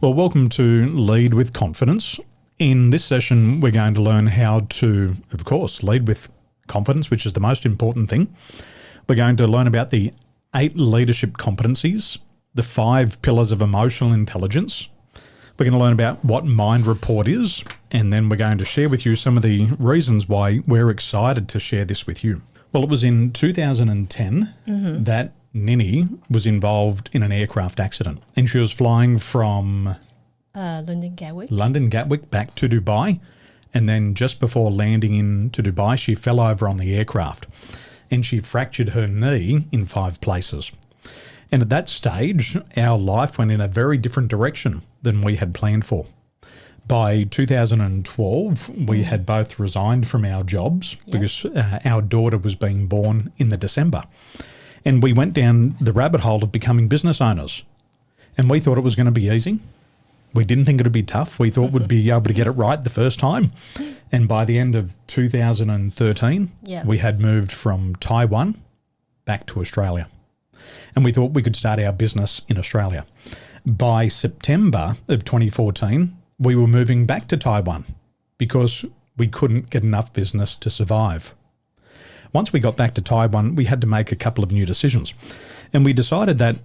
Well, welcome to Lead with Confidence. In this session, we're going to learn how to, of course, lead with confidence, which is the most important thing. We're going to learn about the 8 leadership competencies, the 5 pillars of emotional intelligence. We're going to learn about what Mind Report is, and then we're going to share with you some of the reasons why we're excited to share this with you. Well, it was in 2010 that Nini was involved in an aircraft accident, and she was flying from London Gatwick back to Dubai, and then just before landing into Dubai, she fell over on the aircraft and she fractured her knee in 5 places. And at that stage, our life went in a very different direction than we had planned for. By 2012, we had both resigned from our jobs because our daughter was being born in the December. And we went down the rabbit hole of becoming business owners. And we thought it was going to be easy. We didn't think it would be tough. We thought we'd be able to get it right the first time. And by the end of 2013, we had moved from Taiwan back to Australia. And we thought we could start our business in Australia. By September of 2014, we were moving back to Taiwan because we couldn't get enough business to survive. Once we got back to Taiwan, we had to make a couple of new decisions. And we decided that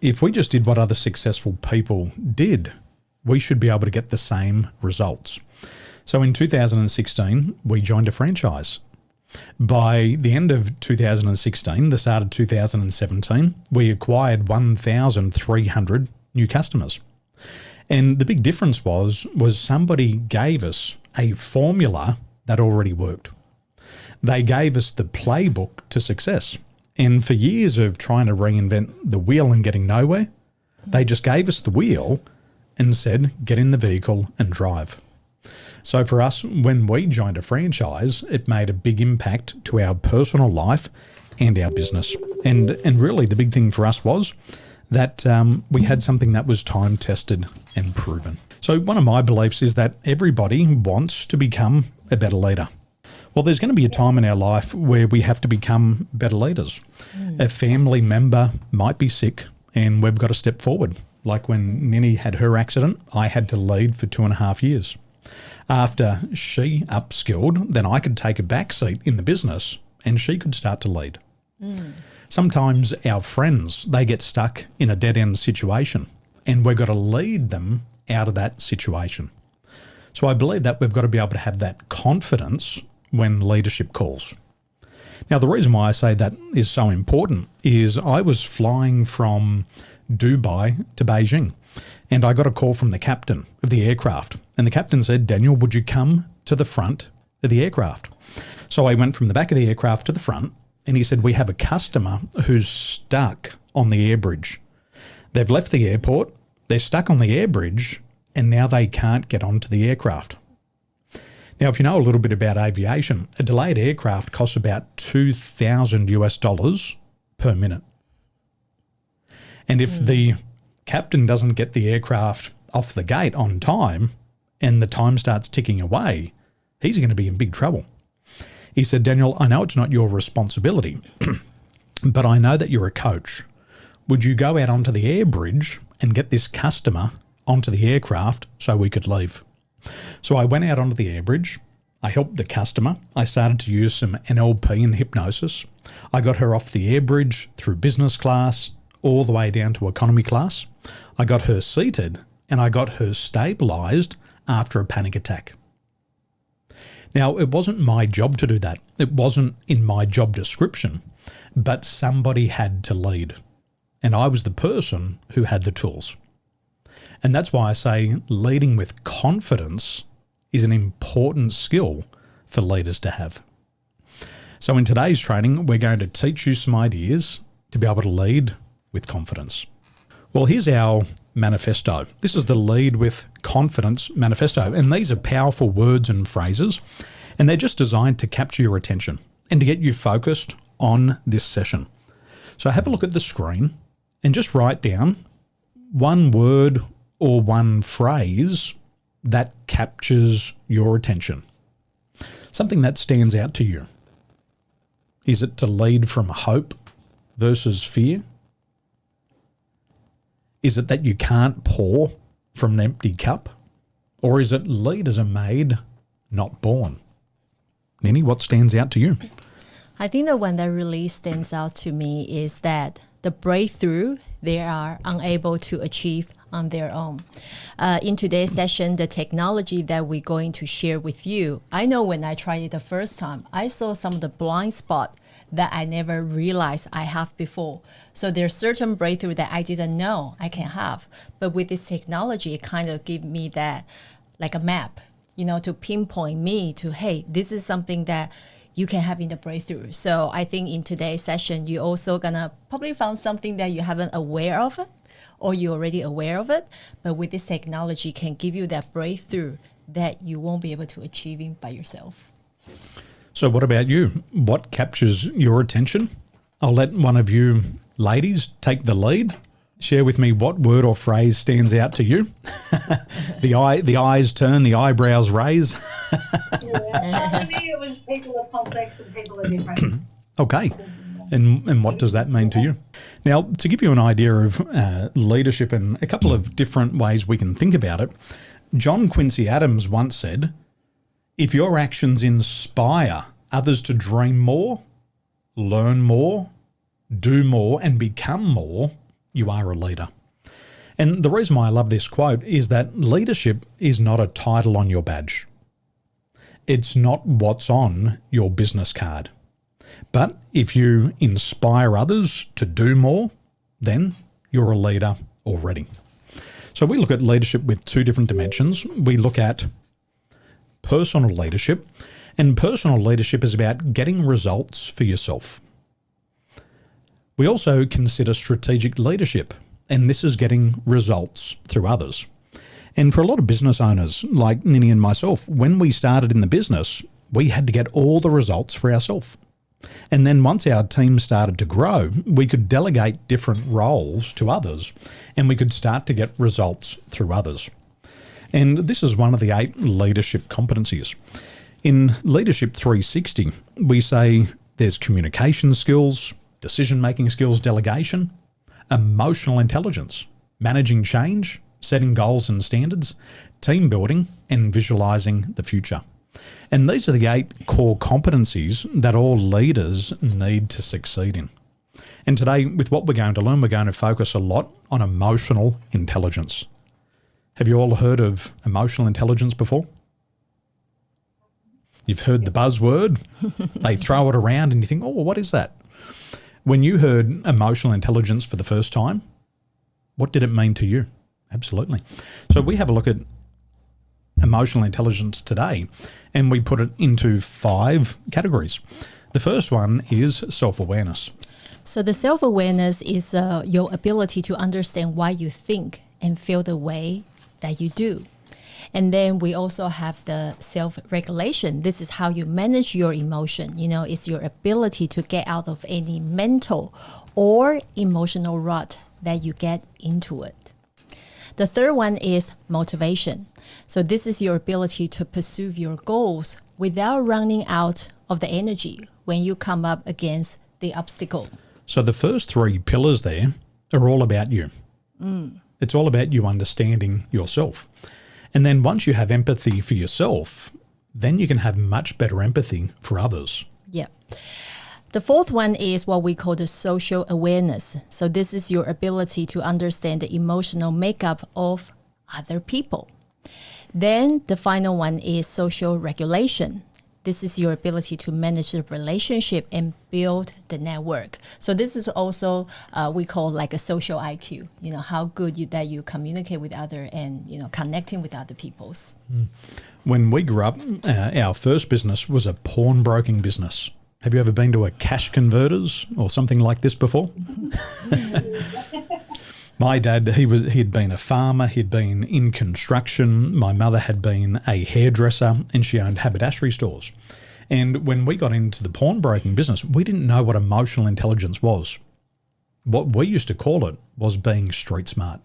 if we just did what other successful people did, we should be able to get the same results. So in 2016, we joined a franchise. By the end of 2016, the start of 2017, we acquired 1,300 new customers. And the big difference was somebody gave us a formula that already worked. They gave us the playbook to success. And for years of trying to reinvent the wheel and getting nowhere, they just gave us the wheel and said, get in the vehicle and drive. So for us, when we joined a franchise, it made a big impact to our personal life and our business. And really the big thing for us was that we had something that was time-tested and proven. So one of my beliefs is that everybody wants to become a better leader. Well, there's going to be a time in our life where we have to become better leaders. A family member might be sick and we've got to step forward. Like when Nini had her accident, I had to lead for 2.5 years. After she upskilled, then I could take a back seat in the business and she could start to lead. Sometimes our friends, they get stuck in a dead-end situation and we've got to lead them out of that situation. So I believe that we've got to be able to have that confidence when leadership calls. Now, the reason why I say that is so important is I was flying from Dubai to Beijing and I got a call from the captain of the aircraft. And the captain said, Daniel, would you come to the front of the aircraft? So I went from the back of the aircraft to the front and he said, we have a customer who's stuck on the air bridge. They've left the airport, they're stuck on the air bridge, and now they can't get onto the aircraft. Now, if you know a little bit about aviation, a delayed aircraft costs about $2,000 per minute. And if the captain doesn't get the aircraft off the gate on time and the time starts ticking away, he's going to be in big trouble. He said, Daniel, I know it's not your responsibility, but I know that you're a coach. Would you go out onto the air bridge and get this customer onto the aircraft so we could leave? So I went out onto the air bridge. I helped the customer. I started to use some NLP and hypnosis. I got her off the air bridge through business class all the way down to economy class. I got her seated and I got her stabilized after a panic attack. Now, it wasn't my job to do that. It wasn't in my job description, but somebody had to lead. And I was the person who had the tools. And that's why I say leading with confidence is an important skill for leaders to have. So in today's training, we're going to teach you some ideas to be able to lead with confidence. Well, here's our manifesto. This is the Lead with Confidence manifesto. And these are powerful words and phrases, and they're just designed to capture your attention and to get you focused on this session. So have a look at the screen and just write down one word or one phrase that captures your attention. Something that stands out to you. Is it to lead from hope versus fear? Is it that you can't pour from an empty cup? Or is it leaders are made, not born? Nini, what stands out to you? I think the one that really stands out to me is that the breakthrough they are unable to achieve on their own. In today's session, the technology that we're going to share with you, I know when I tried it the first time, I saw some of the blind spot that I never realized I have before. So there's certain breakthrough that I didn't know I can have. But with this technology, it kind of gave me that like a map, to pinpoint me to, hey, this is something that you can have in the breakthrough. So I think in today's session, you're also gonna probably found something that you haven't aware of it, or you're already aware of it. But with this technology, can give you that breakthrough that you won't be able to achieve it by yourself. So what about you? What captures your attention? I'll let one of you ladies take the lead. Share with me what word or phrase stands out to you. The eyes turn, the eyebrows raise. For me, it was people are complex and people are different. Okay. And what does that mean to you? Now, to give you an idea of leadership and a couple of different ways we can think about it, John Quincy Adams once said, if your actions inspire others to dream more, learn more, do more, and become more, you are a leader. And the reason why I love this quote is that leadership is not a title on your badge. It's not what's on your business card. But if you inspire others to do more, then you're a leader already. So we look at leadership with two different dimensions. We look at personal leadership, and personal leadership is about getting results for yourself. We also consider strategic leadership, and this is getting results through others. And for a lot of business owners like Nini and myself, when we started in the business, we had to get all the results for ourselves. And then once our team started to grow, we could delegate different roles to others, and we could start to get results through others. And this is one of the 8 leadership competencies. In Leadership 360, we say there's communication skills, decision-making skills, delegation, emotional intelligence, managing change, setting goals and standards, team building, and visualizing the future. And these are the 8 core competencies that all leaders need to succeed in. And today, with what we're going to learn, we're going to focus a lot on emotional intelligence. Have you all heard of emotional intelligence before? You've heard the buzzword. They throw it around and you think, oh, what is that? When you heard emotional intelligence for the first time, what did it mean to you? Absolutely. So we have a look at emotional intelligence today, and we put it into 5 categories. The first one is self-awareness. So the self-awareness is your ability to understand why you think and feel the way that you do. And then we also have the self-regulation. This is how you manage your emotion. It's your ability to get out of any mental or emotional rut that you get into it. The third one is motivation. So this is your ability to pursue your goals without running out of the energy when you come up against the obstacle. So the first 3 pillars there are all about you. It's all about you understanding yourself. And then once you have empathy for yourself, then you can have much better empathy for others. Yeah. The fourth one is what we call the social awareness. So this is your ability to understand the emotional makeup of other people. Then the final one is social regulation. This is your ability to manage the relationship and build the network. So this is also we call like a social IQ. How good that you communicate with other and connecting with other peoples. When we grew up, our first business was a pawnbroking business. Have you ever been to a cash converters or something like this before? My dad, he'd been a farmer, he'd been in construction. My mother had been a hairdresser and she owned haberdashery stores. And when we got into the pawnbroking business, we didn't know what emotional intelligence was. What we used to call it was being street smart.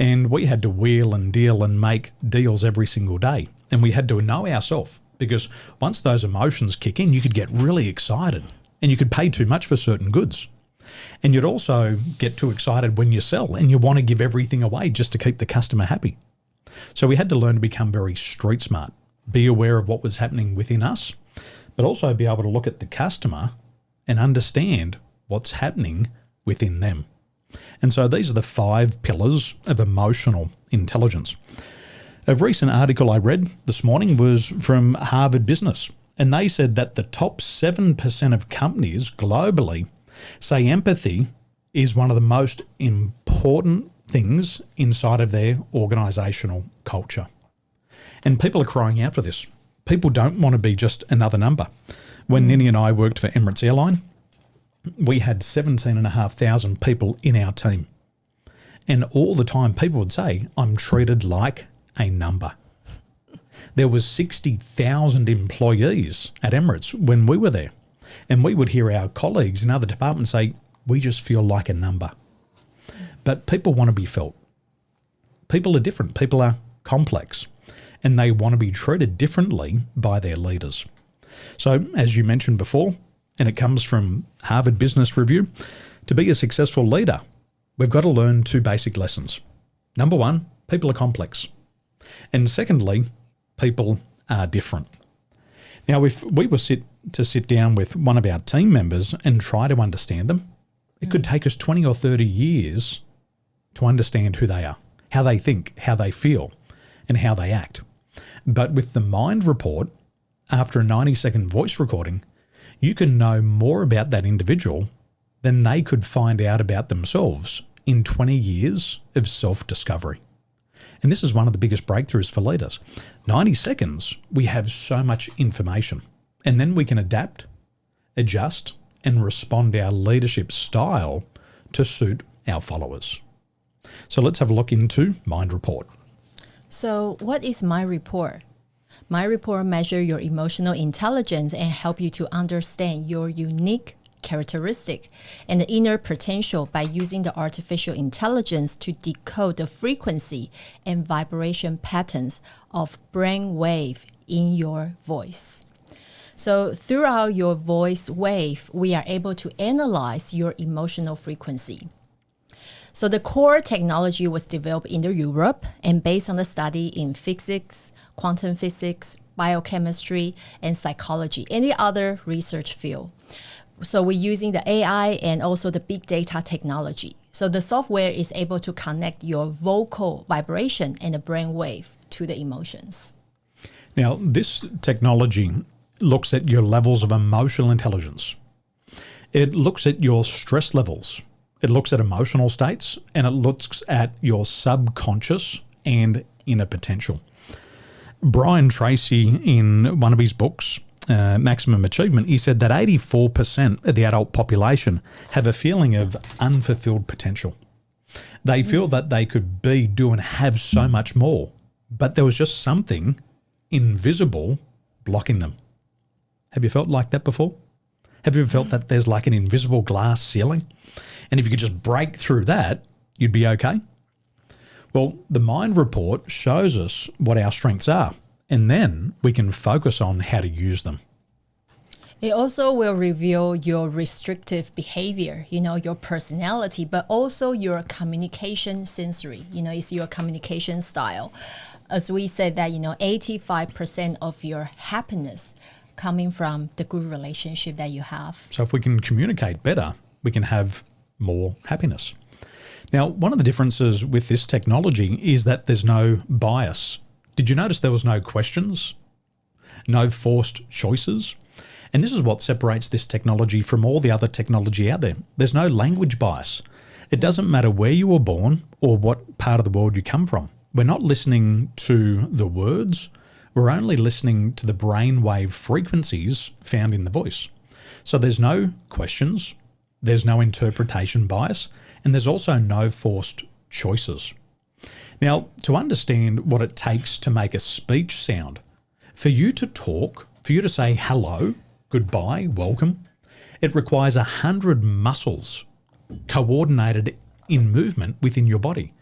And we had to wheel and deal and make deals every single day. And we had to know ourselves, because once those emotions kick in, you could get really excited and you could pay too much for certain goods. And you'd also get too excited when you sell and you want to give everything away just to keep the customer happy. So we had to learn to become very street smart, be aware of what was happening within us, but also be able to look at the customer and understand what's happening within them. And so these are the 5 pillars of emotional intelligence. A recent article I read this morning was from Harvard Business, and they said that the top 7% of companies globally say empathy is one of the most important things inside of their organisational culture. And people are crying out for this. People don't want to be just another number. When Nini and I worked for Emirates Airline, we had 17,500 people in our team. And all the time people would say, I'm treated like a number. There was 60,000 employees at Emirates when we were there. And we would hear our colleagues in other departments say, we just feel like a number. But people want to be felt. People are different. People are complex. And they want to be treated differently by their leaders. So, as you mentioned before, and it comes from Harvard Business Review, to be a successful leader, we've got to learn 2 basic lessons. Number 1, people are complex. And secondly, people are different. Now, if we were sit down with one of our team members and try to understand them, it could take us 20 or 30 years to understand who they are, how they think, how they feel, and how they act. But with the Mind Report, after a 90-second voice recording, you can know more about that individual than they could find out about themselves in 20 years of self-discovery. And this is one of the biggest breakthroughs for leaders. 90 seconds, we have so much information, and then we can adapt, adjust, and respond our leadership style to suit our followers. So let's have a look into Mind Report. So what is Mind Report? Mind Report measures your emotional intelligence and help you to understand your unique characteristic and the inner potential by using the artificial intelligence to decode the frequency and vibration patterns of brain wave in your voice. So throughout your voice wave, we are able to analyze your emotional frequency. So the core technology was developed in Europe and based on the study in physics, quantum physics, biochemistry, and psychology, any other research field. So we're using the AI and also the big data technology. So the software is able to connect your vocal vibration and the brain wave to the emotions. Now, this technology looks at your levels of emotional intelligence. It looks at your stress levels. It looks at emotional states, and it looks at your subconscious and inner potential. Brian Tracy, in one of his books, Maximum Achievement, he said that 84% of the adult population have a feeling of unfulfilled potential. They feel that they could be, do, and have so much more, but there was just something invisible blocking them. Have you felt like that before? Have you ever felt that there's like an invisible glass ceiling? And if you could just break through that, you'd be okay? Well, the Mind Report shows us what our strengths are, and then we can focus on how to use them. It also will reveal your restrictive behavior, your personality, but also your communication sensory, it's your communication style. As we said that, 85% of your happiness coming from the good relationship that you have. So if we can communicate better, we can have more happiness. Now, one of the differences with this technology is that there's no bias. Did you notice there was no questions? No forced choices? And this is what separates this technology from all the other technology out there. There's no language bias. It doesn't matter where you were born or what part of the world you come from. We're not listening to the words. We're only listening to the brainwave frequencies found in the voice. So there's no questions. There's no interpretation bias, and there's also no forced choices. Now, to understand what it takes to make a speech sound, for you to talk, for you to say hello, goodbye, welcome, it requires 100 muscles coordinated in movement within your body.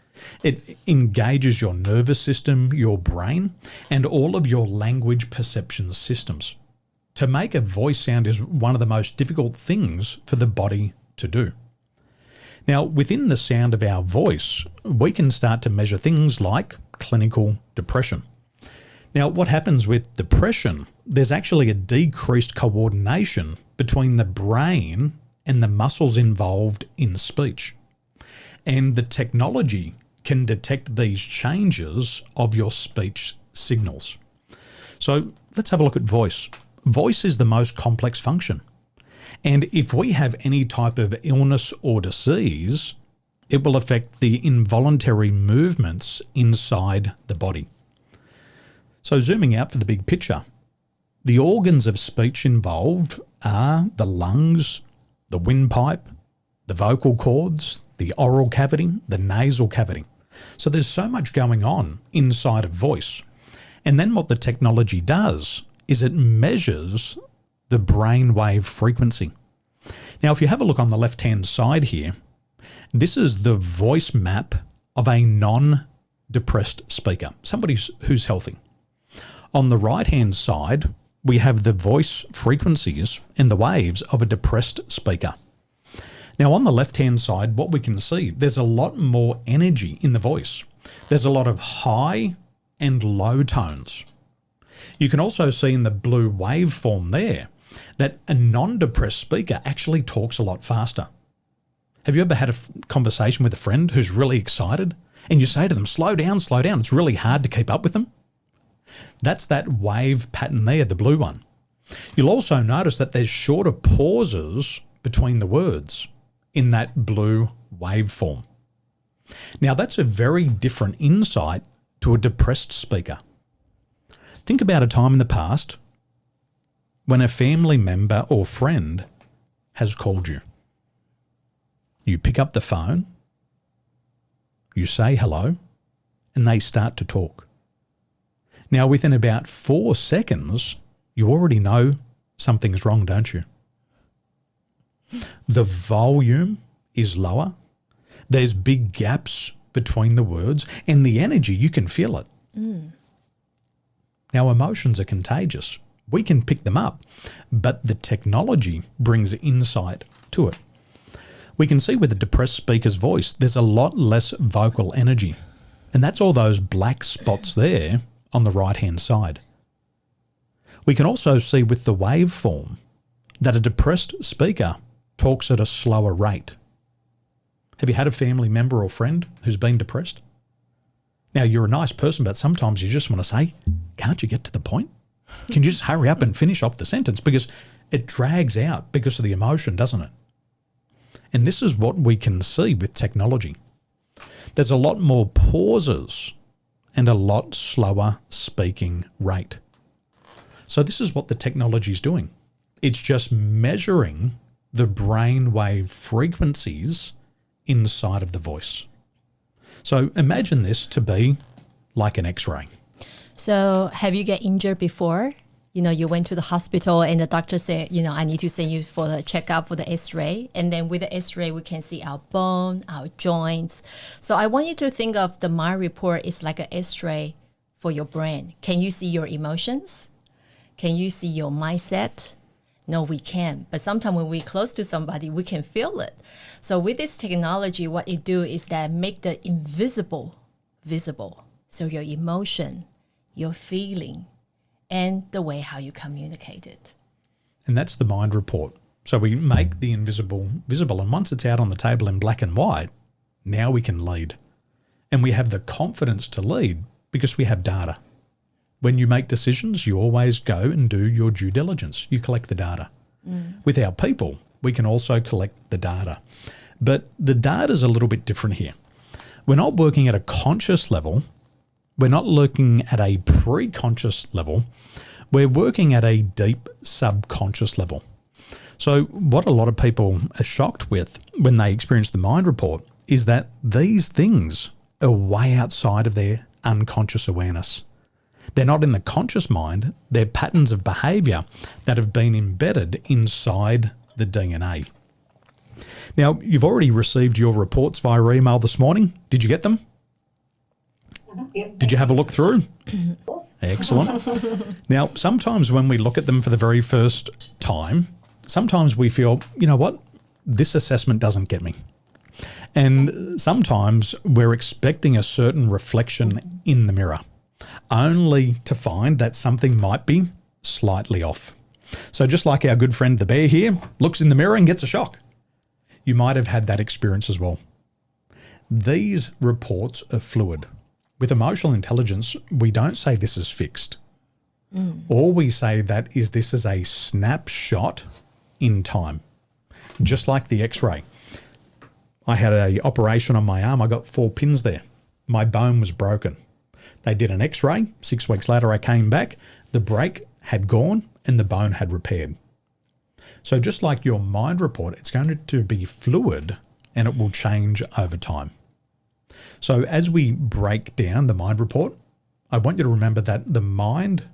It engages your nervous system, your brain, and all of your language perception systems. To make a voice sound is one of the most difficult things for the body to do. Now, within the sound of our voice, we can start to measure things like clinical depression. Now, what happens with depression? There's actually a decreased coordination between the brain and the muscles involved in speech. And the technology can detect these changes of your speech signals. So let's have a look at voice. Voice is the most complex function. And if we have any type of illness or disease, it will affect the involuntary movements inside the body. So zooming out for the big picture, the organs of speech involved are the lungs, the windpipe, the vocal cords, the oral cavity, the nasal cavity. So there's so much going on inside of voice. And then what the technology does is it measures the brainwave frequency. Now, if you have a look on the left-hand side here, this is the voice map of a non-depressed speaker, somebody who's healthy. On the right-hand side, we have the voice frequencies and the waves of a depressed speaker. Now, on the left-hand side, what we can see, there's a lot more energy in the voice. There's a lot of high and low tones. You can also see in the blue waveform there that a non-depressed speaker actually talks a lot faster. Have you ever had a conversation with a friend who's really excited and you say to them, slow down, it's really hard to keep up with them? That's that wave pattern there, the blue one. You'll also notice that there's shorter pauses between the words in that blue waveform. Now, that's a very different insight to a depressed speaker. Think about a time in the past when a family member or friend has called you. You pick up the phone, you say hello, and they start to talk. Now, within about 4 seconds, you already know something's wrong, don't you? The volume is lower. There's big gaps between the words, and the energy, you can feel it. Now, emotions are contagious. We can pick them up, but the technology brings insight to it. We can see with a depressed speaker's voice, there's a lot less vocal energy, and that's all those black spots there on the right-hand side. We can also see with the waveform that a depressed speaker talks at a slower rate. Have you had a family member or friend who's been depressed? Now, you're a nice person, but sometimes you just want to say, can't you get to the point? Can you just hurry up and finish off the sentence? Because it drags out because of the emotion, doesn't it? And this is what we can see with technology. There's a lot more pauses and a lot slower speaking rate. So this is what the technology is doing. It's just measuring the brainwave frequencies inside of the voice. So imagine this to be like an X-ray. So have you get injured before? You went to the hospital and the doctor said, I need to send you for the checkup for the X-ray. And then with the X-ray, we can see our bone, our joints. So I want you to think of the Mind Report is like an X-ray for your brain. Can you see your emotions? Can you see your mindset? No, we can't. But sometimes when we're close to somebody, we can feel it. So with this technology, what it do is that make the invisible visible. So your emotion, your feeling, and the way how you communicate it. And that's the Mind Report. So we make the invisible visible. And once it's out on the table in black and white, now we can lead. And we have the confidence to lead because we have data. When you make decisions, you always go and do your due diligence. You collect the data. With our people, we can also collect the data. But the data is a little bit different here. We're not working at a conscious level. We're not looking at a pre-conscious level. We're working at a deep subconscious level. So what a lot of people are shocked with when they experience the Mind Report is that these things are way outside of their unconscious awareness. They're not in the conscious mind. They're patterns of behaviour that have been embedded inside the DNA. Now, you've already received your reports via email this morning. Did you get them? Yep. Did you have a look through? Excellent. Now, sometimes when we look at them for the very first time, sometimes we feel, you know what, this assessment doesn't get me. And sometimes we're expecting a certain reflection in the mirror, only to find that something might be slightly off. So just like our good friend the bear here looks in the mirror and gets a shock, you might have had that experience as well. These reports are fluid. With emotional intelligence, we don't say this is fixed. All we say that is this is a snapshot in time, just like the x-ray. I had an operation on my arm. I got 4 pins there. My bone was broken. They did an x-ray. 6 weeks later, I came back. The break had gone and the bone had repaired. So just like your mind report, it's going to be fluid and it will change over time. So as we break down the mind report, I want you to remember that the mind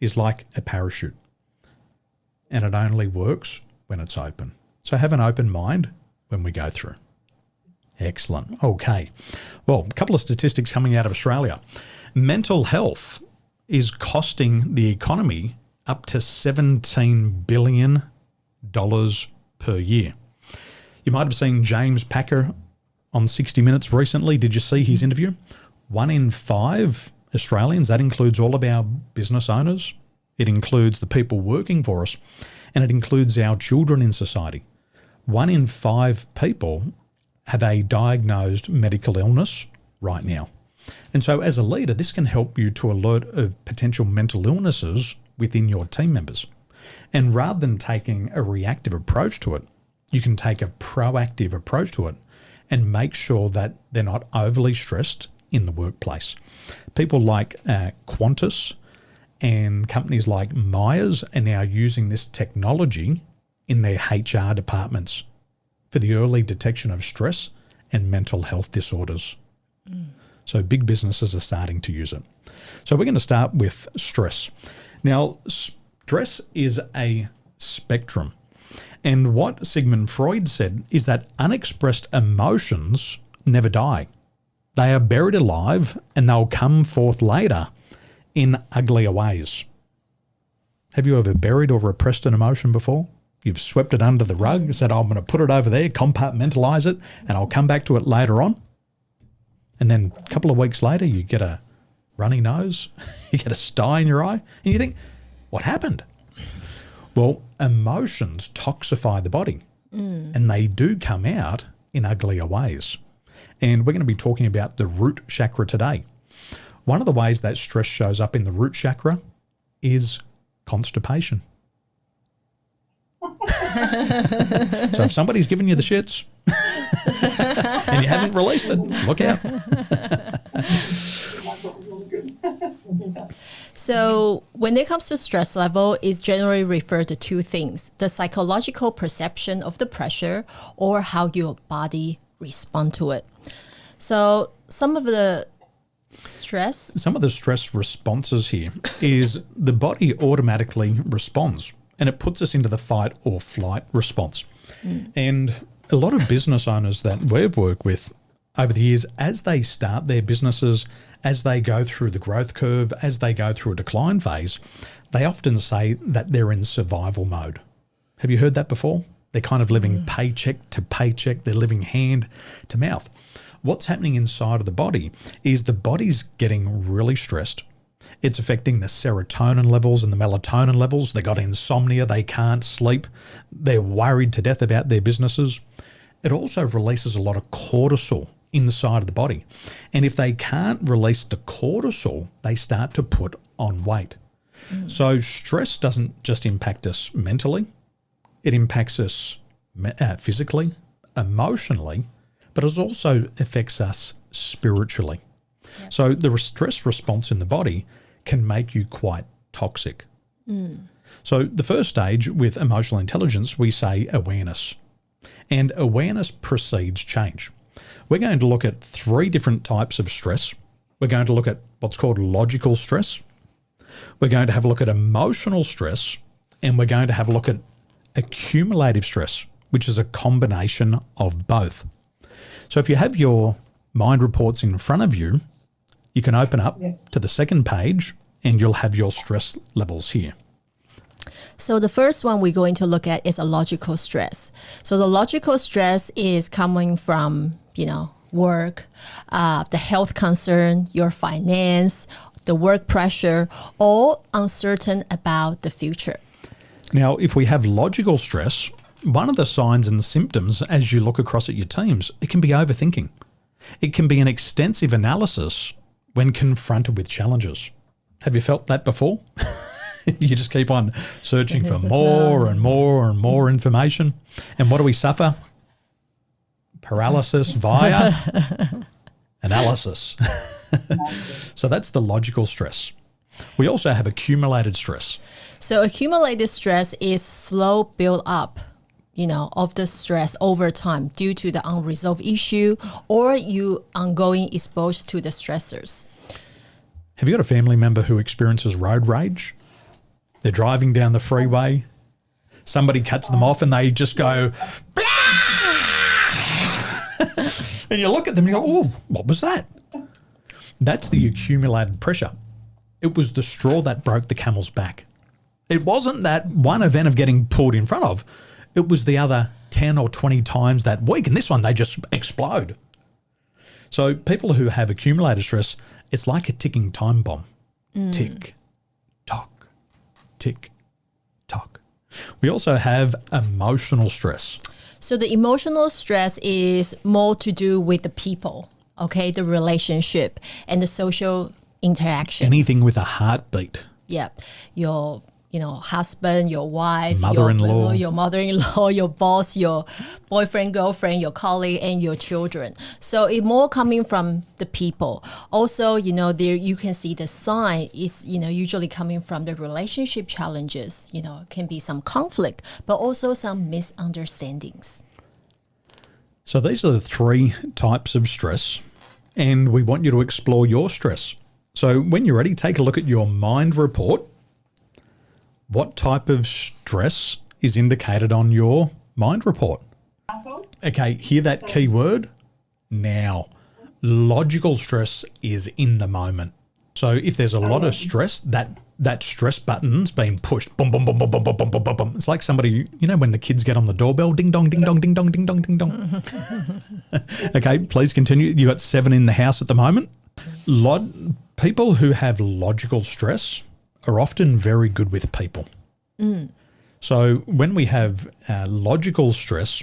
is like a parachute and it only works when it's open. So have an open mind when we go through. Excellent. Okay. Well, a couple of statistics coming out of Australia. Mental health is costing the economy up to $17 billion per year. You might have seen James Packer on 60 Minutes recently. Did you see his interview? 1 in 5 Australians, that includes all of our business owners, it includes the people working for us, and it includes our children in society. 1 in 5 people have a diagnosed medical illness right now. And so as a leader, this can help you to alert of potential mental illnesses within your team members. And rather than taking a reactive approach to it, you can take a proactive approach to it and make sure that they're not overly stressed in the workplace. People like Qantas and companies like Myers are now using this technology in their HR departments for the early detection of stress and mental health disorders. So big businesses are starting to use it. So we're going to start with stress. Now, stress is a spectrum. And what Sigmund Freud said is that unexpressed emotions never die. They are buried alive and they'll come forth later in uglier ways. Have you ever buried or repressed an emotion before? You've swept it under the rug, said, I'm going to put it over there, compartmentalize it, and I'll come back to it later on. And then a couple of weeks later, you get a runny nose, you get a sty in your eye, and you think, what happened? Well, emotions toxify the body, and they do come out in uglier ways. And we're going to be talking about the root chakra today. One of the ways that stress shows up in the root chakra is constipation. So if somebody's giving you the shits and you haven't released it, look out. So when it comes to stress level, it's generally referred to 2 things: the psychological perception of the pressure or how your body responds to it. So some of the stress responses here is the body automatically responds and it puts us into the fight or flight response. And a lot of business owners that we've worked with over the years, as they start their businesses, as they go through the growth curve, as they go through a decline phase, they often say that they're in survival mode. Have you heard that before? They're kind of living paycheck to paycheck. They're living hand to mouth. What's happening inside of the body is the body's getting really stressed. It's affecting the serotonin levels and the melatonin levels. They got insomnia. They can't sleep. They're worried to death about their businesses. It also releases a lot of cortisol inside of the body. And if they can't release the cortisol, they start to put on weight. So stress doesn't just impact us mentally. It impacts us physically, emotionally, but it also affects us spiritually. So the stress response in the body can make you quite toxic. So the first stage with emotional intelligence, we say awareness. And awareness precedes change. We're going to look at 3 different types of stress. We're going to look at what's called logical stress. We're going to have a look at emotional stress. And we're going to have a look at accumulative stress, which is a combination of both. So if you have your mind reports in front of you, you can open up to the second page and you'll have your stress levels here. So the first one we're going to look at is a logical stress. So the logical stress is coming from work, the health concern, your finance, the work pressure, all uncertain about the future. Now, if we have logical stress, one of the signs and symptoms as you look across at your teams, it can be overthinking. It can be an extensive analysis when confronted with challenges. Have you felt that before? You just keep on searching for more and more and more information. And what do we suffer? Paralysis via analysis. So that's the logical stress. We also have accumulated stress. So accumulated stress is slow build up, of the stress over time due to the unresolved issue or you ongoing exposure to the stressors. Have you got a family member who experiences road rage? They're driving down the freeway. Somebody cuts them off and they just go, blah! And you look at them and you go, oh, what was that? That's the accumulated pressure. It was the straw that broke the camel's back. It wasn't that one event of getting pulled in front of. It was the other 10 or 20 times that week. And this one, they just explode. So people who have accumulated stress, it's like a ticking time bomb. Tick, tock, tick, tock. We also have emotional stress. So the emotional stress is more to do with the people, okay, the relationship and the social interactions. Anything with a heartbeat. Yeah, your husband, your wife, mother-in-law, your mother-in-law, your boss, your boyfriend, girlfriend, your colleague, and your children. So it's more coming from the people. Also, there you can see the sign is, usually coming from the relationship challenges. Can be some conflict, but also some misunderstandings. So these are the three types of stress, and we want you to explore your stress. So when you're ready, take a look at your mind report. What type of stress is indicated on your mind report? Okay, hear that key word? Now. Logical stress is in the moment. So if there's a lot of stress, that stress button's been pushed. Boom, boom, boom, boom, boom, boom, boom, boom, boom, boom. It's like somebody, when the kids get on the doorbell, ding dong, ding dong, ding dong, ding dong, ding dong. Okay, please continue. You got 7 in the house at the moment. People who have logical stress are often very good with people. So when we have logical stress,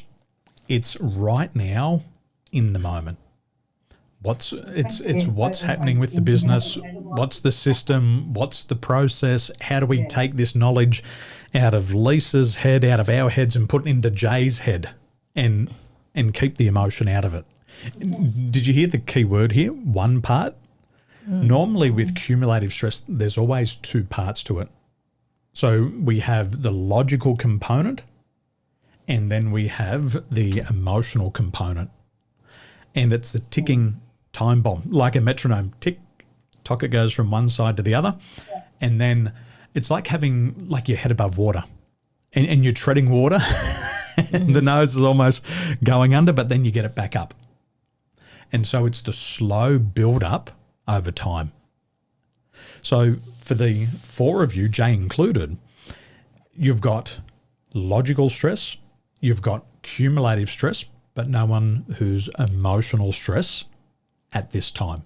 it's right now in the moment. It's what's happening with the business, what's the system, what's the process, how do we take this knowledge out of Lisa's head, out of our heads and put it into Jay's head and keep the emotion out of it. Did you hear the key word here? One part? Normally with cumulative stress, there's always 2 parts to it. So we have the logical component and then we have the emotional component. And it's the ticking time bomb, like a metronome. Tick, tock, it goes from one side to the other. And then it's like having your head above water and you're treading water and the nose is almost going under, but then you get it back up. And so it's the slow build up over time. So for the 4 of you, Jay included, you've got logical stress, you've got cumulative stress, but no one who's emotional stress at this time.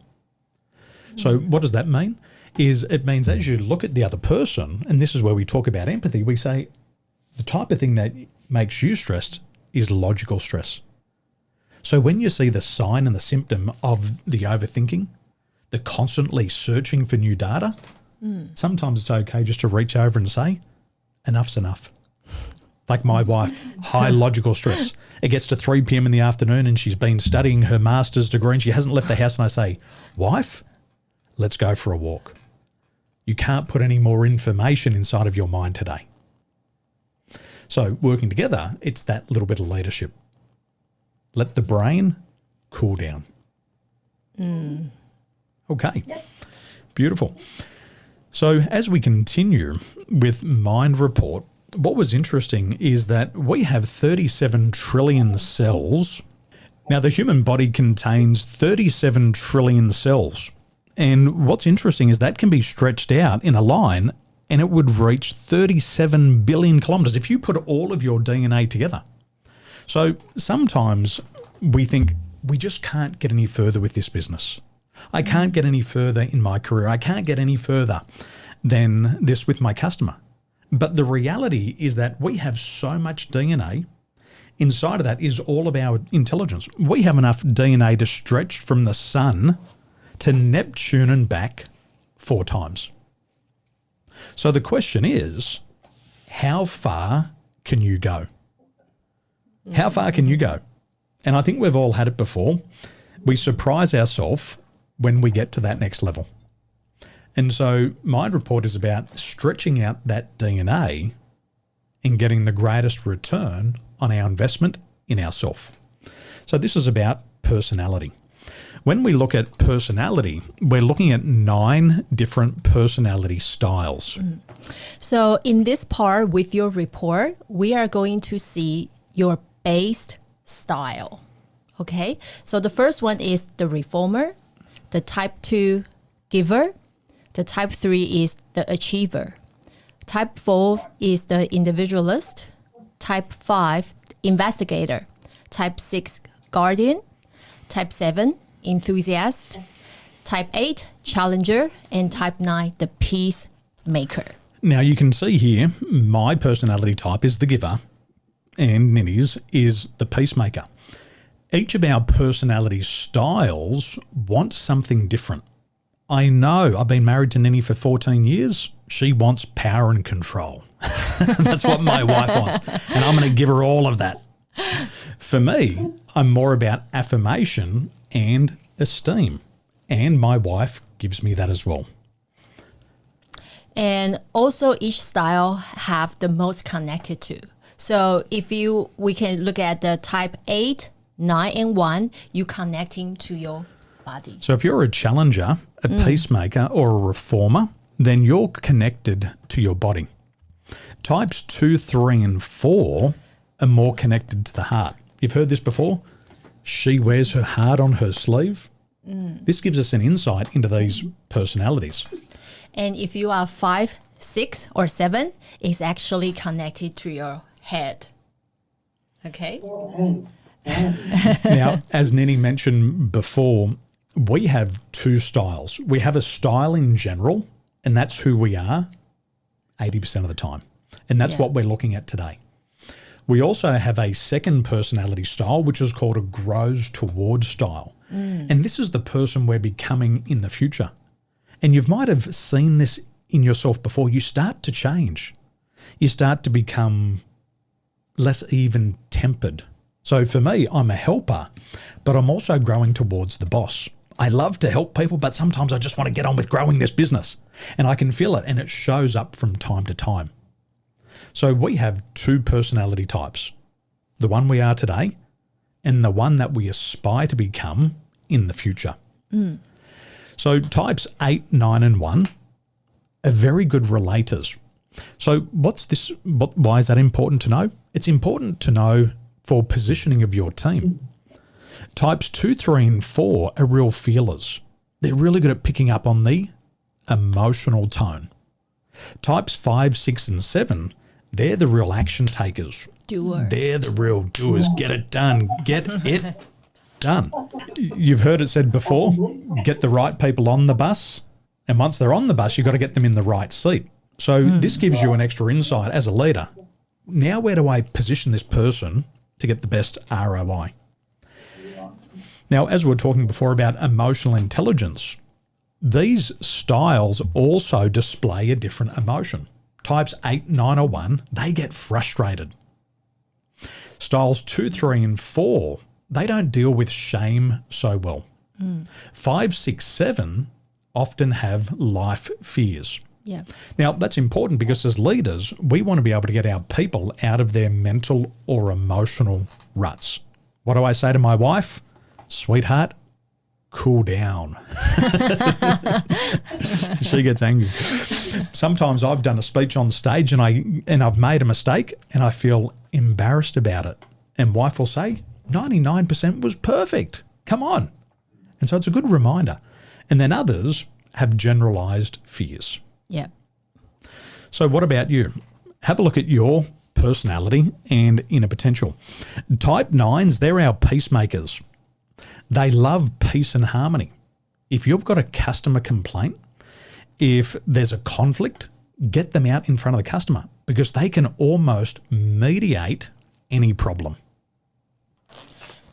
So what does that mean? It means as you look at the other person, and this is where we talk about empathy, we say the type of thing that makes you stressed is logical stress. So when you see the sign and the symptom of the overthinking, the constantly searching for new data, sometimes it's okay just to reach over and say, enough's enough. Like my wife, high logical stress. It gets to 3 p.m. in the afternoon and she's been studying her master's degree and she hasn't left the house, and I say, wife, let's go for a walk. You can't put any more information inside of your mind today. So working together, it's that little bit of leadership. Let the brain cool down. Okay, beautiful. So as we continue with Mind Report, what was interesting is that we have 37 trillion cells. Now, the human body contains 37 trillion cells. And what's interesting is that can be stretched out in a line and it would reach 37 billion kilometres if you put all of your DNA together. So sometimes we think we just can't get any further with this business. I can't get any further in my career. I can't get any further than this with my customer. But the reality is that we have so much DNA. Inside of that is all of our intelligence. We have enough DNA to stretch from the sun to Neptune and back 4 times. So the question is, how far can you go? How far can you go? And I think we've all had it before. We surprise ourselves when we get to that next level. And so Mind Report is about stretching out that DNA and getting the greatest return on our investment in ourself. So this is about personality. When we look at personality, we're looking at 9 different personality styles. So in this part with your report, we are going to see your base style. Okay, so the first one is the reformer, the type 2 giver, the type 3 is the achiever, type 4 is the individualist, type 5 investigator, type 6 guardian, type 7 enthusiast, type 8 challenger, and type 9 the peacemaker. Now you can see here, my personality type is the giver and Nini's is the peacemaker. Each of our personality styles wants something different. I know I've been married to Nini for 14 years. She wants power and control. That's what my wife wants. And I'm going to give her all of that. For me, I'm more about affirmation and esteem. And my wife gives me that as well. And also each style have the most connected to. So we can look at the type 8, 9, and 1, you connecting to your body. So if you're a challenger, a peacemaker, or a reformer, then you're connected to your body. Types 2, 3, and 4 are more connected to the heart. You've heard this before? She wears her heart on her sleeve. This gives us an insight into these personalities. And if you are 5, 6, or 7, it's actually connected to your head. Okay? Now, as Nini mentioned before, we have 2 styles. We have a style in general, and that's who we are 80% of the time. And that's what we're looking at today. We also have a second personality style, which is called a grows toward style. And this is the person we're becoming in the future. And you might have seen this in yourself before. You start to change. You start to become less even-tempered. So for me, I'm a helper, but I'm also growing towards the boss. I love to help people, but sometimes I just want to get on with growing this business. And I can feel it, and it shows up from time to time. So we have 2 personality types, the one we are today and the one that we aspire to become in the future. So types 8, 9, and 1 are very good relators. So why is that important to know? It's important to know for positioning of your team. Types 2, 3, and 4 are real feelers. They're really good at picking up on the emotional tone. Types 5, 6, and 7, they're the real action takers. Doer. They're the real doers. Get it done. Get it done. You've heard it said before, get the right people on the bus. And once they're on the bus, you've got to get them in the right seat. So this gives you an extra insight as a leader. Now, where do I position this person to get the best ROI? Now, as we were talking before about emotional intelligence, these styles also display a different emotion. Types 8, 9, or 1, they get frustrated. Styles 2, 3, and 4, they don't deal with shame so well. 5, 6, 7 often have life fears. Yeah. Now, that's important because as leaders, we want to be able to get our people out of their mental or emotional ruts. What do I say to my wife? Sweetheart, cool down. She gets angry. Sometimes I've done a speech on stage and I've made a mistake and I feel embarrassed about it. And wife will say, 99% was perfect. Come on. And so it's a good reminder. And then others have generalized fears. Yeah. So what about you? Have a look at your personality and inner potential. Type 9s, they're our peacemakers. They love peace and harmony. If you've got a customer complaint, if there's a conflict, get them out in front of the customer because they can almost mediate any problem.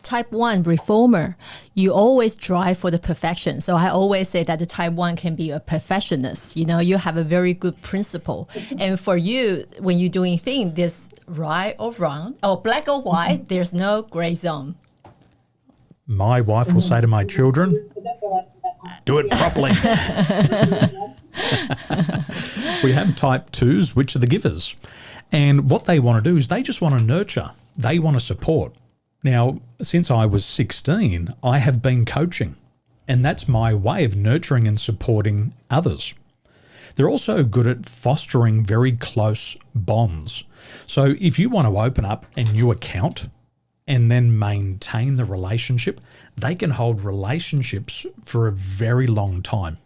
Type 1 reformer, you always drive for the perfection. So I always say that the type 1 can be a perfectionist. You know, you have a very good principle. And for you, when you're doing things, there's right or wrong, or black or white, there's no gray zone. My wife will say to my children, do it properly. We have type 2s, which are the givers. And what they want to do is they just want to nurture. They want to support. Now, since I was 16, I have been coaching, and that's my way of nurturing and supporting others. They're also good at fostering very close bonds. So if you want to open up a new account and then maintain the relationship, they can hold relationships for a very long time.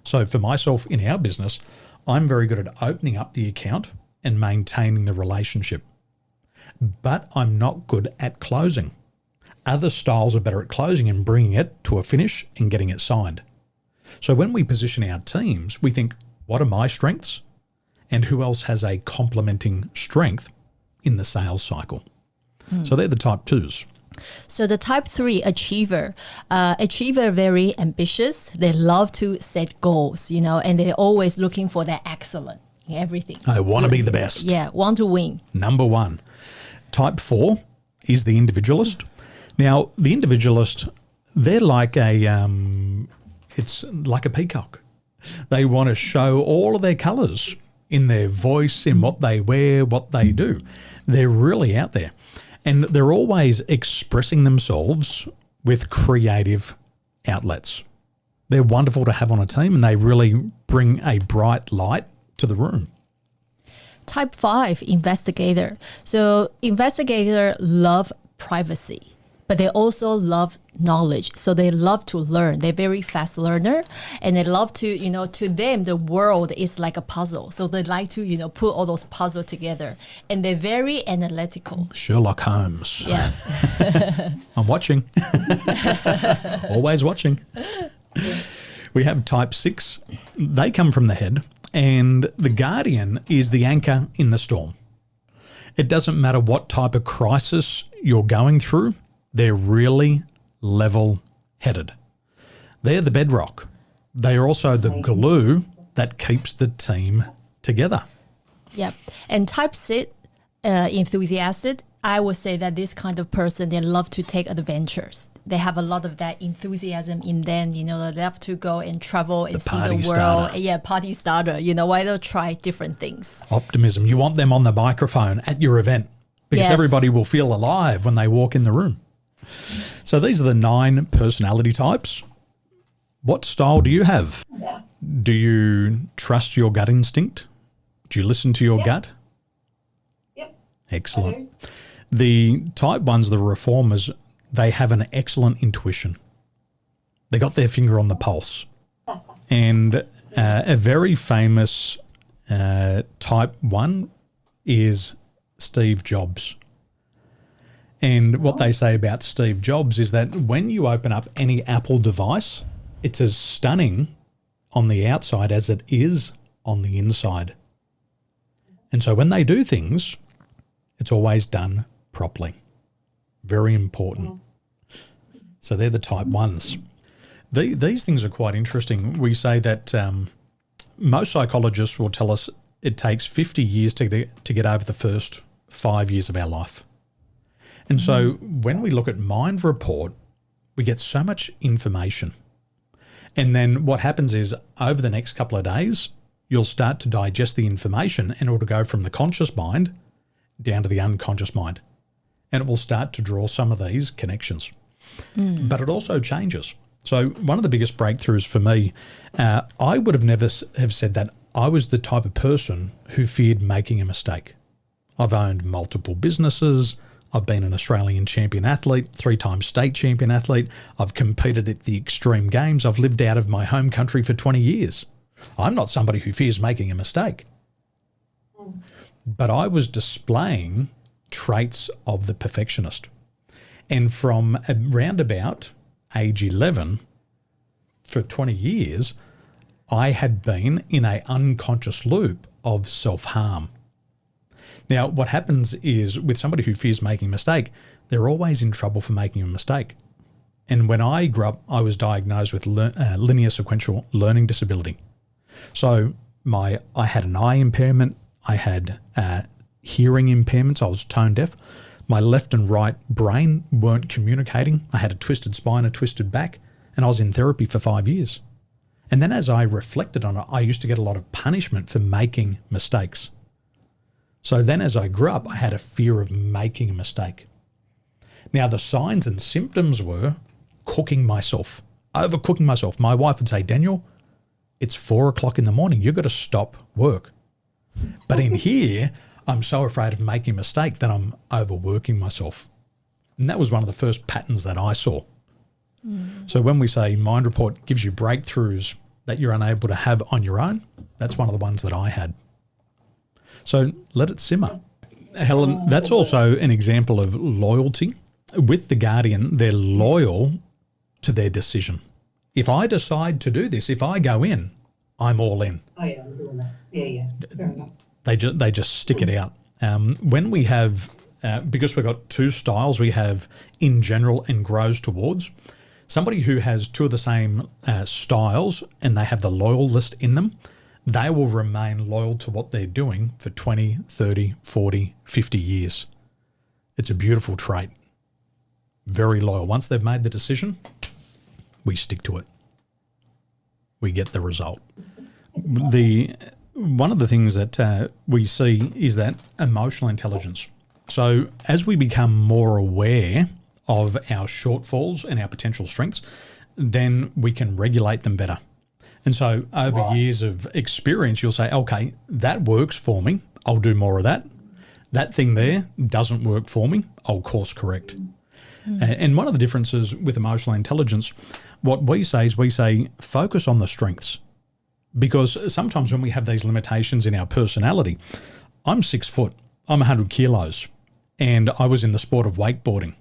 So for myself in our business, I'm very good at opening up the account and maintaining the relationship. But I'm not good at closing. Other styles are better at closing and bringing it to a finish and getting it signed. So when we position our teams, we think, what are my strengths? And who else has a complementing strength in the sales cycle? So they're the type 2s. So the type 3 achiever, achiever very ambitious. They love to set goals, you know, and they're always looking for that excellent in everything. I want to be the best. Yeah, want to win. Number 1. Type 4 is the individualist. Now, the individualist, they're like it's like a peacock. They want to show all of their colours in their voice, in what they wear, what they do. They're really out there. And they're always expressing themselves with creative outlets. They're wonderful to have on a team and they really bring a bright light to the room. Type 5, investigator. So investigator love privacy, but they also love knowledge. So they love to learn. They're very fast learner and they love to, you know, to them, the world is like a puzzle. So they like to, you know, put all those puzzles together and they're very analytical. Sherlock Holmes. Yeah. I'm watching. Always watching. We have type 6. They come from the head. And the guardian is the anchor in the storm. It doesn't matter what type of crisis you're going through, they're really level-headed. They're the bedrock. They are also the glue that keeps the team together. Yeah. And type 6, enthusiastic, I would say that this kind of person, they love to take adventures. They have a lot of that enthusiasm in them. You know, they love to go and travel and see the world. Starter. Yeah, party starter. You know, why they'll try different things. Optimism. You want them on the microphone at your event because Yes. everybody will feel alive when they walk in the room. So these are the 9 personality types. What style do you have? Yeah. Do you trust your gut instinct? Do you listen to your gut? Yep. Excellent. The type 1s, the reformers, they have an excellent intuition. They got their finger on the pulse. And a very famous type 1 is Steve Jobs. And what they say about Steve Jobs is that when you open up any Apple device, it's as stunning on the outside as it is on the inside. And so when they do things, it's always done properly. Very important. So they're the type 1s. These things are quite interesting. We say that most psychologists will tell us it takes 50 years to get over the first 5 years of our life. And so when we look at Mind Report, we get so much information. And then what happens is over the next couple of days, you'll start to digest the information and it will go from the conscious mind down to the unconscious mind. And it will start to draw some of these connections. But it also changes. So one of the biggest breakthroughs for me, I would have never have said that I was the type of person who feared making a mistake. I've owned multiple businesses. I've been an Australian champion athlete, 3-time state champion athlete. I've competed at the extreme games. I've lived out of my home country for 20 years. I'm not somebody who fears making a mistake. But I was displaying traits of the perfectionist. And from around about age 11, for 20 years, I had been in an unconscious loop of self-harm. Now, what happens is with somebody who fears making a mistake, they're always in trouble for making a mistake. And when I grew up, I was diagnosed with linear sequential learning disability. So I had an eye impairment, I had hearing impairments, I was tone deaf. My left and right brain weren't communicating. I had a twisted spine, a twisted back, and I was in therapy for 5 years. And then as I reflected on it, I used to get a lot of punishment for making mistakes. So then as I grew up, I had a fear of making a mistake. Now the signs and symptoms were cooking myself, overcooking myself. My wife would say, Daniel, it's 4 o'clock in the morning. You've got to stop work. But in here, I'm so afraid of making a mistake that I'm overworking myself. And that was one of the first patterns that I saw. So when we say Mind Report gives you breakthroughs that you're unable to have on your own, that's one of the ones that I had. So let it simmer. Helen, that's also an example of loyalty. With the Guardian, they're loyal to their decision. If I decide to do this, if I go in, I'm all in. Oh, yeah, I'm doing that. Yeah. Fair enough. They just stick it out. When we have, because we've got two styles, we have in general and grows towards. Somebody who has two of the same styles and they have the loyal list in them, they will remain loyal to what they're doing for 20, 30, 40, 50 years. It's a beautiful trait. Very loyal. Once they've made the decision, we stick to it. We get the result. One of the things that we see is that emotional intelligence. So as we become more aware of our shortfalls and our potential strengths, then we can regulate them better. And so over years of experience, you'll say, okay, that works for me. I'll do more of that. That thing there doesn't work for me. I'll course correct. And one of the differences with emotional intelligence, what we say is focus on the strengths. Because sometimes when we have these limitations in our personality, I'm 6 foot, I'm 100 kilos, and I was in the sport of wakeboarding.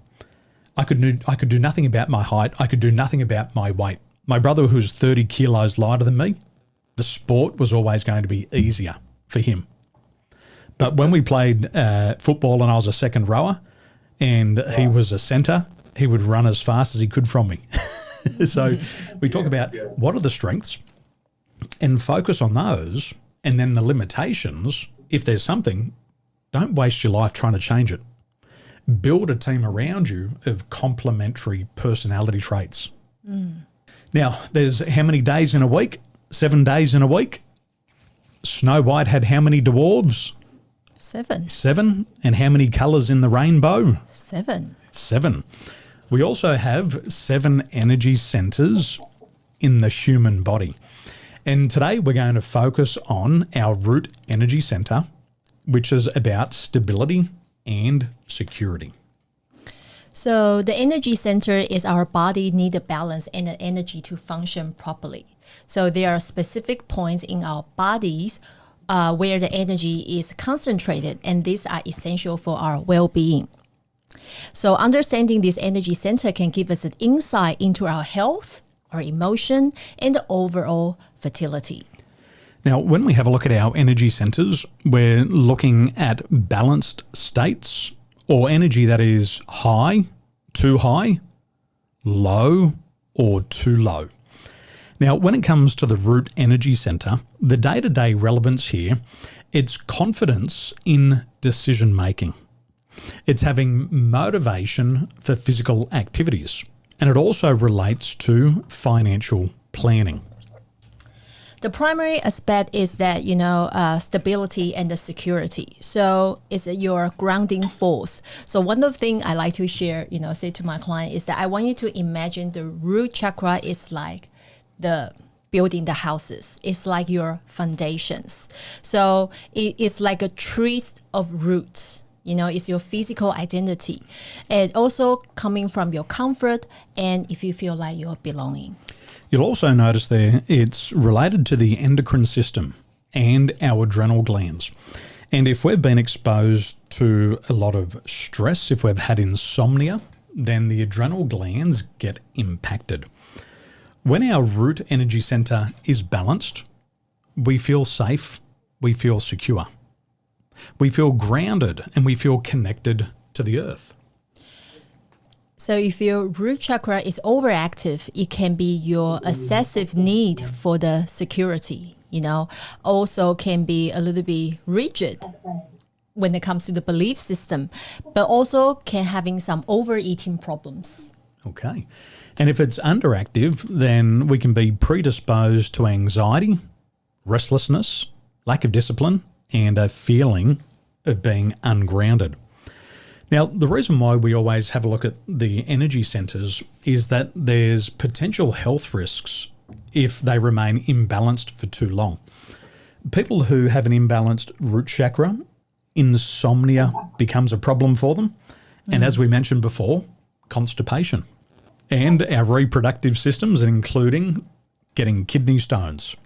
I could do nothing about my height. I could do nothing about my weight. My brother, who's 30 kilos lighter than me, the sport was always going to be easier for him. But when we played football and I was a second rower and he was a centre, he would run as fast as he could from me. So we talk about what are the strengths and focus on those, and then the limitations, if there's something, don't waste your life trying to change it. Build a team around you of complementary personality traits. Now, there's how many days in a week? 7 days in a week. Snow White had how many dwarves? 7. 7. And how many colours in the rainbow? 7. 7. We also have 7 energy centres in the human body. And today we're going to focus on our root energy centre, which is about stability and security. So the energy center is our body need a balance and the energy to function properly. So there are specific points in our bodies where the energy is concentrated, and these are essential for our well-being. So understanding this energy center can give us an insight into our health, our emotion, and the overall fertility. Now, when we have a look at our energy centers, we're looking at balanced states or energy that is high, too high, low, or too low. Now, when it comes to the root energy center, the day-to-day relevance here, it's confidence in decision making. It's having motivation for physical activities, and it also relates to financial planning. The primary aspect is that, stability and the security. So it's your grounding force. So one of the things I like to share, say to my client is that I want you to imagine the root chakra is like the building the houses. It's like your foundations. So it's like a tree of roots. It's your physical identity. And also coming from your comfort and if you feel like you're belonging. You'll also notice there it's related to the endocrine system and our adrenal glands. And if we've been exposed to a lot of stress, if we've had insomnia, then the adrenal glands get impacted. When our root energy center is balanced, we feel safe, we feel secure, we feel grounded, and we feel connected to the earth. So if your root chakra is overactive, it can be your excessive need for the security, also can be a little bit rigid when it comes to the belief system, but also can having some overeating problems. Okay. And if it's underactive, then we can be predisposed to anxiety, restlessness, lack of discipline, and a feeling of being ungrounded. Now, the reason why we always have a look at the energy centers is that there's potential health risks if they remain imbalanced for too long. People who have an imbalanced root chakra, insomnia becomes a problem for them. And as we mentioned before, constipation. And our reproductive systems, including getting kidney stones.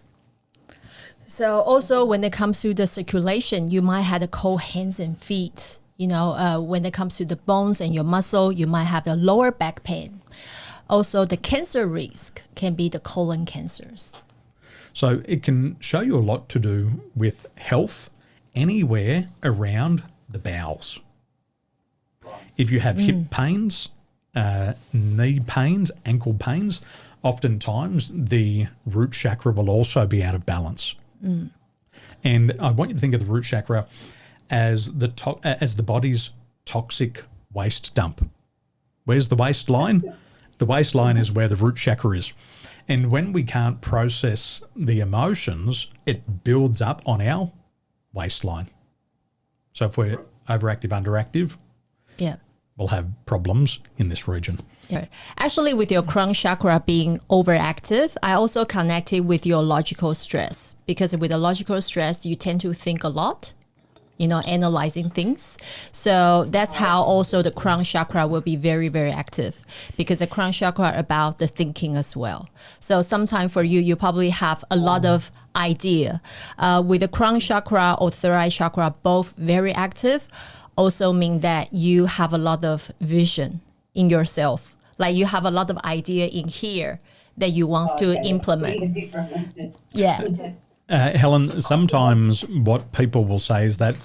So also when it comes to the circulation, you might have the cold hands and feet. When it comes to the bones and your muscle, you might have the lower back pain. Also, the cancer risk can be the colon cancers. So it can show you a lot to do with health anywhere around the bowels. If you have hip pains, knee pains, ankle pains, oftentimes the root chakra will also be out of balance. And I want you to think of the root chakra as the body's toxic waste dump. Where's the waistline? The waistline is where the root chakra is. And when we can't process the emotions, it builds up on our waistline. So if we're overactive, underactive, we'll have problems in this region. Yeah. Actually, with your crown chakra being overactive, I also connect it with your logical stress, because with the logical stress, you tend to think a lot, analyzing things. So that's how also the crown chakra will be very, very active, because the crown chakra about the thinking as well. So sometime for you probably have a lot of idea. With the crown chakra or third chakra, both very active, also mean that you have a lot of vision in yourself. Like you have a lot of idea in here that you want to implement. Yeah. Helen, sometimes what people will say is that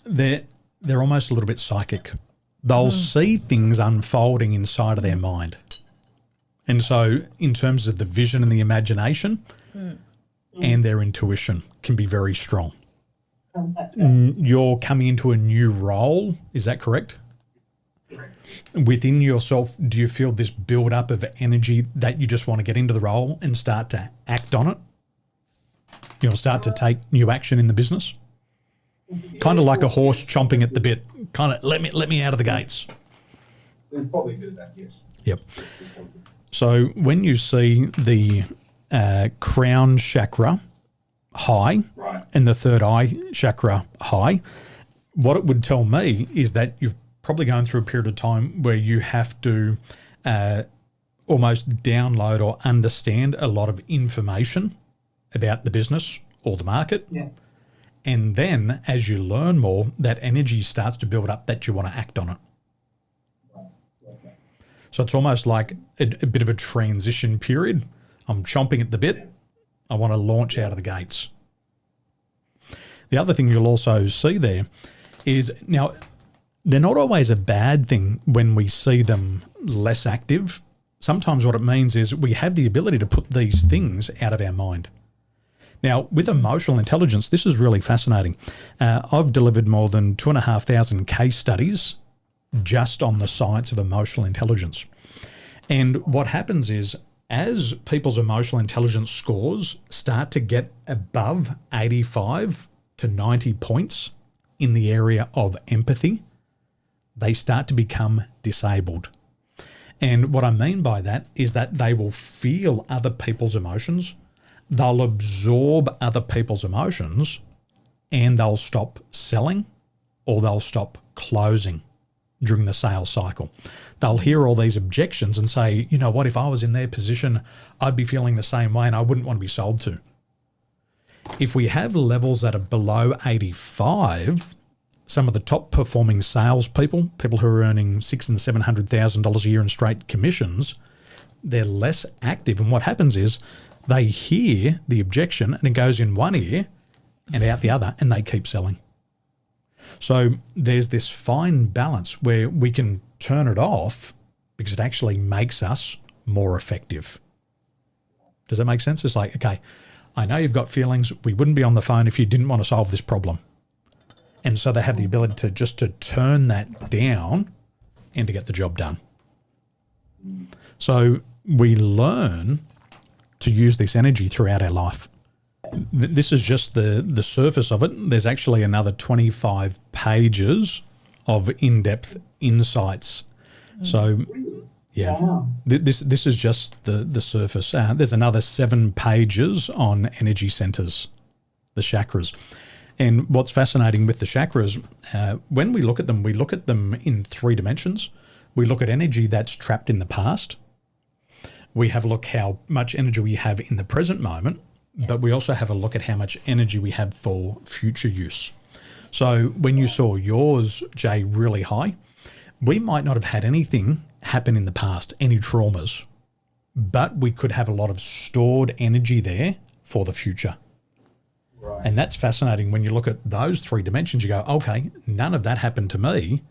they're almost a little bit psychic. They'll see things unfolding inside of their mind. And so in terms of the vision and the imagination and their intuition can be very strong. You're coming into a new role, is that correct? Within yourself, do you feel this build up of energy that you just want to get into the role and start to act on it? You'll start to take new action in the business? Kind of like a horse chomping at the bit, kind of let me out of the gates. There's probably a bit of that, yes. Yep. So when you see the crown chakra high and the third eye chakra high, what it would tell me is that you've probably going through a period of time where you have to almost download or understand a lot of information about the business or the market. Yeah. And then as you learn more, that energy starts to build up that you want to act on it. So it's almost like a bit of a transition period. I'm chomping at the bit. I want to launch out of the gates. The other thing you'll also see there is, now, they're not always a bad thing when we see them less active. Sometimes what it means is we have the ability to put these things out of our mind. Now, with emotional intelligence, this is really fascinating. I've delivered more than 2,500 case studies just on the science of emotional intelligence. And what happens is, as people's emotional intelligence scores start to get above 85 to 90 points in the area of empathy, they start to become disabled. And what I mean by that is that they will feel other people's emotions, they'll absorb other people's emotions, and they'll stop selling or they'll stop closing during the sales cycle. They'll hear all these objections and say, you know what, if I was in their position, I'd be feeling the same way and I wouldn't want to be sold to. If we have levels that are below 85, some of the top performing salespeople, people who are earning $600,000 and $700,000 a year in straight commissions, they're less active. And what happens is they hear the objection and it goes in one ear and out the other, and they keep selling. So there's this fine balance where we can turn it off because it actually makes us more effective. Does that make sense? It's like, okay, I know you've got feelings. We wouldn't be on the phone if you didn't want to solve this problem. And so they have the ability to turn that down and to get the job done. So we learn to use this energy throughout our life. This is just the surface of it. There's actually another 25 pages of in-depth insights. So, yeah, this is just the surface. There's another 7 pages on energy centers, the chakras. And what's fascinating with the chakras, when we look at them in 3 dimensions. We look at energy that's trapped in the past. We have a look how much energy we have in the present moment, but we also have a look at how much energy we have for future use. So when you saw yours, Jay, really high, we might not have had anything happen in the past, any traumas, but we could have a lot of stored energy there for the future. Right. And that's fascinating. When you look at those 3 dimensions, you go, okay, none of that happened to me,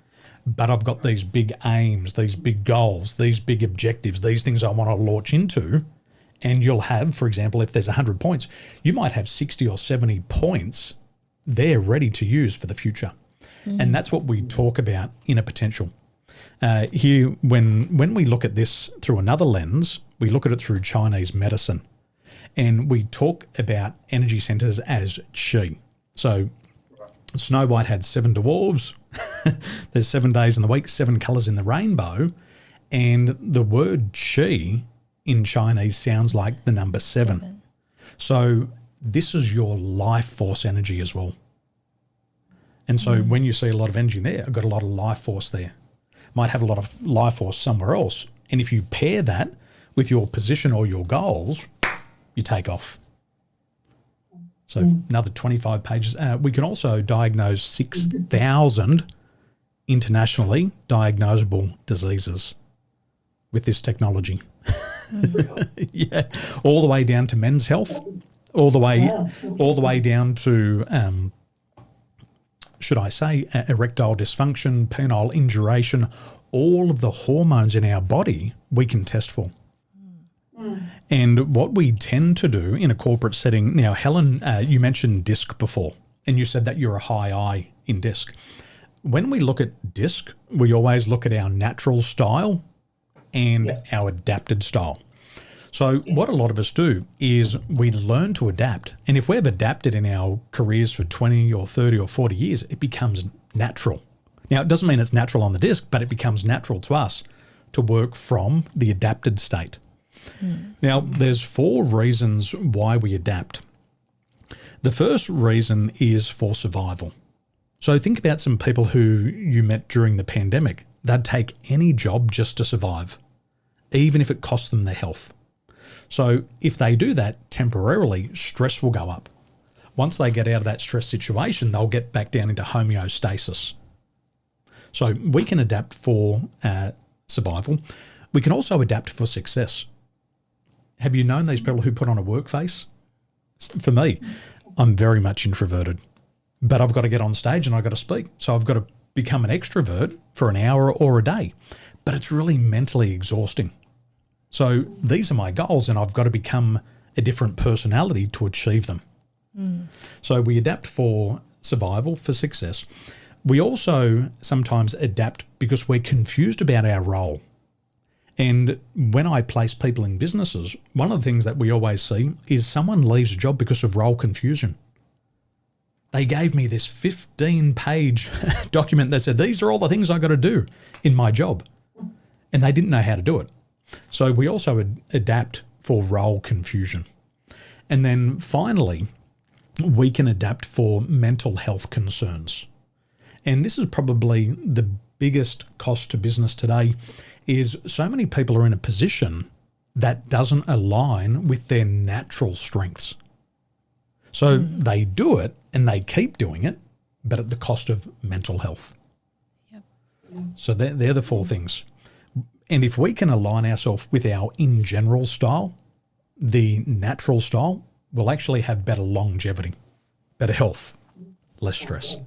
but I've got these big aims, these big goals, these big objectives, these things I want to launch into. And you'll have, for example, if there's 100 points, you might have 60 or 70 points there ready to use for the future. And that's what we talk about inner potential. Here, when we look at this through another lens, we look at it through Chinese medicine. And we talk about energy centers as qi. So Snow White had 7 dwarves. There's 7 days in the week, 7 colours in the rainbow. And the word qi in Chinese sounds like the number 7. So this is your life force energy as well. And so when you see a lot of energy there, I've got a lot of life force there. Might have a lot of life force somewhere else. And if you pair that with your position or your goals, you take off. So another 25 pages. We can also diagnose 6,000 internationally diagnosable diseases with this technology. Yeah, all the way down to men's health, all the way down to, should I say, erectile dysfunction, penile induration, all of the hormones in our body we can test for. And what we tend to do in a corporate setting, now, Helen, you mentioned DISC before, and you said that you're a high I in DISC. When we look at DISC, we always look at our natural style and our adapted style. So what a lot of us do is we learn to adapt. And if we've adapted in our careers for 20 or 30 or 40 years, it becomes natural. Now, it doesn't mean it's natural on the DISC, but it becomes natural to us to work from the adapted state. Now, there's 4 reasons why we adapt. The first reason is for survival. So think about some people who you met during the pandemic. They'd take any job just to survive, even if it cost them their health. So if they do that temporarily, stress will go up. Once they get out of that stress situation, they'll get back down into homeostasis. So we can adapt for survival. We can also adapt for success. Have you known these people who put on a work face? For me, I'm very much introverted, but I've got to get on stage and I've got to speak. So I've got to become an extrovert for an hour or a day, but it's really mentally exhausting. So these are my goals and I've got to become a different personality to achieve them. So we adapt for survival, for success. We also sometimes adapt because we're confused about our role. And when I place people in businesses, one of the things that we always see is someone leaves a job because of role confusion. They gave me this 15-page document that said, these are all the things I got to do in my job. And they didn't know how to do it. So we also adapt for role confusion. And then finally, we can adapt for mental health concerns. And this is probably the biggest cost to business today, is so many people are in a position that doesn't align with their natural strengths. So they do it and they keep doing it, but at the cost of mental health. Yep. So they're the four things. And if we can align ourselves with our in general style, the natural style will actually have better longevity, better health, less stress.